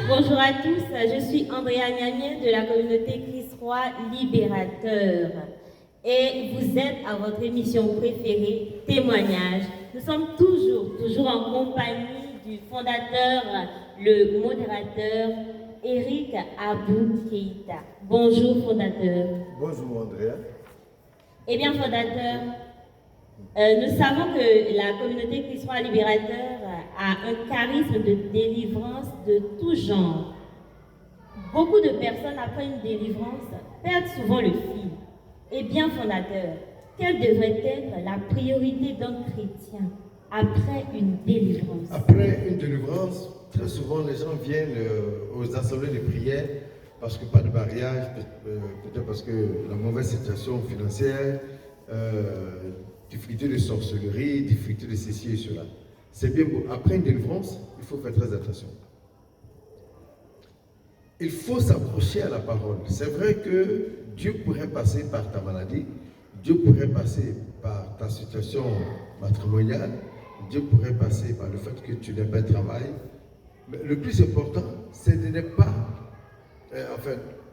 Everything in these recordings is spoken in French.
Bonjour à tous, je suis Andrea Gnagné de la communauté Christ-Roi Libérateur et vous êtes à votre émission préférée, Témoignage. Nous sommes toujours en compagnie du fondateur, le modérateur Eric Abou Keïta. Bonjour fondateur. Bonjour Andrea. Eh bien fondateur, nous savons que la communauté Christ-Roi Libérateur a un charisme de délivrance de tout genre. Beaucoup de personnes, après une délivrance, perdent souvent le fil. Eh bien, fondateur, quelle devrait être la priorité d'un chrétien après une délivrance? Après une délivrance, très souvent les gens viennent aux assemblées de prière parce que pas de mariage, peut-être parce que la mauvaise situation financière, difficulté de sorcellerie, difficulté de ceci et cela. C'est bien beau. Après une délivrance, il faut faire très attention. Il faut s'approcher à la parole. C'est vrai que Dieu pourrait passer par ta maladie, Dieu pourrait passer par ta situation matrimoniale, Dieu pourrait passer par le fait que tu n'aies pas de travail. Mais le plus important, c'est de ne pas...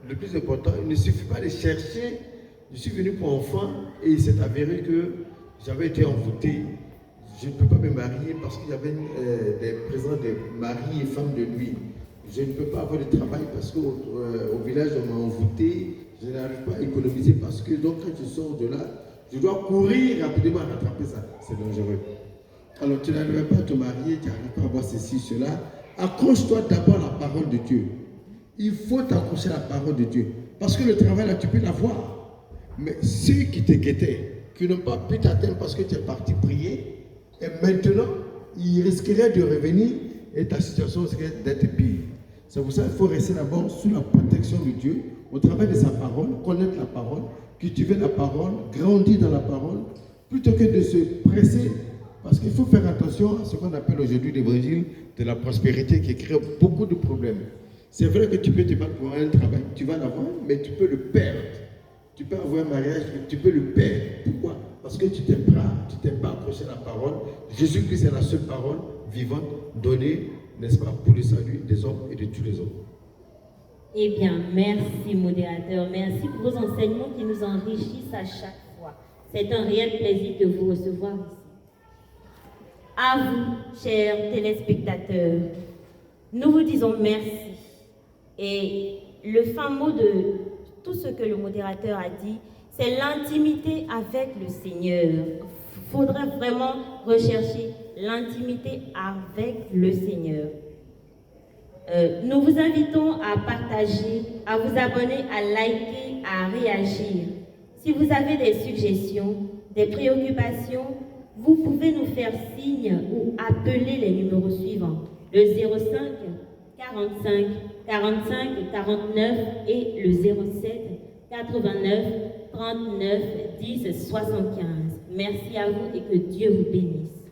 le plus important, il ne suffit pas de chercher. Je suis venu pour enfant et il s'est avéré que j'avais été envoûté. Je ne peux pas me marier parce qu'il y avait des présents de maris et femmes de nuit. Je ne peux pas avoir de travail parce qu'au village, on m'a envoûté. Je n'arrive pas à économiser parce que donc quand je sors de là, je dois courir rapidement à rattraper ça. C'est dangereux. Alors tu n'arrives pas à te marier, tu n'arrives pas à avoir ceci, cela. Accroche-toi d'abord à la parole de Dieu. Il faut t'accrocher à la parole de Dieu. Parce que le travail là, tu peux l'avoir. Mais ceux qui te guettaient, qui n'ont pas pu t'atteindre parce que tu es parti prier, et maintenant, ils risqueraient de revenir et ta situation risquerait d'être pire. C'est pour ça qu'il faut rester d'abord sous la protection de Dieu, au travers de sa parole, connaître la parole, cultiver la parole, grandir dans la parole, plutôt que de se presser. Parce qu'il faut faire attention à ce qu'on appelle aujourd'hui l'évangile de la prospérité qui crée beaucoup de problèmes. C'est vrai que tu peux te battre pour un travail, tu vas l'avoir, mais tu peux le perdre. Tu peux avoir un mariage, mais tu peux le perdre. Pourquoi? Parce que tu t'es pas approché de la parole. Jésus-Christ est la seule parole vivante donnée, n'est-ce pas, pour le salut des hommes et de tous les hommes. Eh bien, merci modérateur, merci pour vos enseignements qui nous enrichissent à chaque fois. C'est un réel plaisir de vous recevoir ici. À vous, chers téléspectateurs, nous vous disons merci. Et le fin mot de tout ce que le modérateur a dit, c'est l'intimité avec le Seigneur. Il faudrait vraiment rechercher l'intimité avec le Seigneur. Nous vous invitons à partager, à vous abonner, à liker, à réagir. Si vous avez des suggestions, des préoccupations, vous pouvez nous faire signe ou appeler les numéros suivants. Le 05 45 45 49 et le 07 89 39 10 75. Merci à vous et que Dieu vous bénisse.